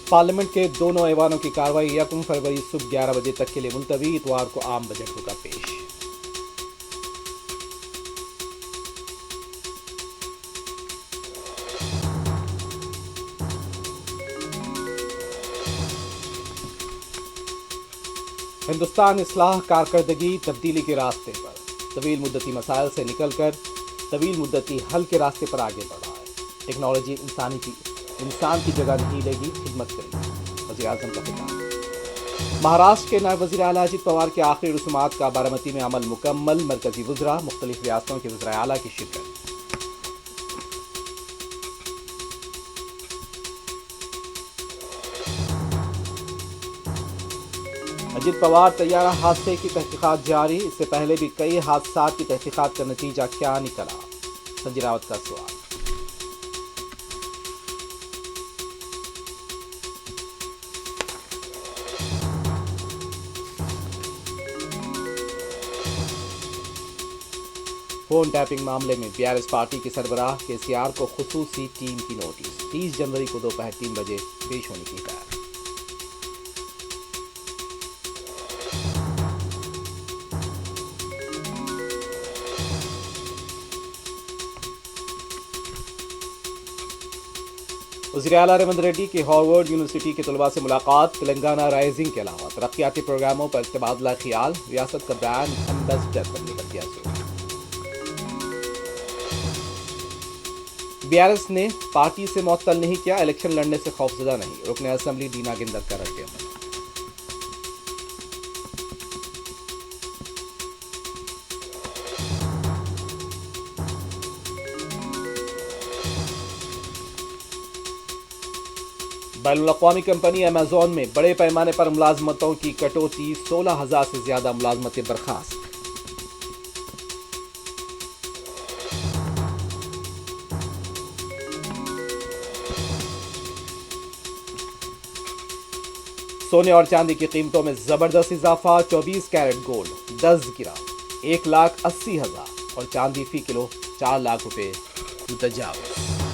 Parliament کے دونوں ایوانوں کی کارروائی 1 فروری صبح 11 بجے تک کے لیے ملتوی، اتوار کو عام بجٹ ہوگا پیش۔ ہندوستان اصلاح کارکردگی تبدیلی کے راستے پر طویل مدتی مسائل سے نکل کر طویل مدتی حل کے راستے پر آگے بڑھا ہے۔ ٹیکنالوجی انسان کی جگہ نہیں لے گی، خدمت کرے گی، وزیر اعظم کا خطاب۔ مہاراشٹر کے نائب وزیر اعلیٰ اجیت پوار کے آخری رسومات کا بارامتی میں عمل مکمل، مرکزی وزراء، مختلف ریاستوں کے وزرائے اعلیٰ کی شرکت۔ اجیت پوار طیارہ حادثے کی تحقیقات جاری، اس سے پہلے بھی کئی حادثات کی تحقیقات کا نتیجہ کیا نکلا؟ سنجے راوت کا سوال۔ فون ٹیپنگ معاملے میں BRS پارٹی کے سربراہ KCR کو خصوصی ٹیم کی نوٹس، 30 جنوری کو دوپہر 3 بجے پیش ہونے کی ہدایت۔ وزیر اعلیٰ ریونت ریڈی کی ہارورڈ یونیورسٹی کے طلباء سے ملاقات، تلنگانہ رائزنگ کے علاوہ ترقیاتی پروگراموں پر تبادلہ خیال، ریاست کا برانڈ ایمبیسڈر بننے پر کیا زور۔ BRS نے پارٹی سے معطل نہیں کیا، الیکشن لڑنے سے خوفزدہ نہیں، رکن اسمبلی ڈینا گندر کا رد عمل۔ بین الاقوامی کمپنی ایمیزون میں بڑے پیمانے پر ملازمتوں کی کٹوتی، 16,000 سے زیادہ ملازمتیں برخاست۔ سونے اور چاندی کی قیمتوں میں زبردست اضافہ، 24 کیرٹ گولڈ 10 گرام 1,80,000 اور چاندی فی کلو 4 لاکھ روپے متجاوز۔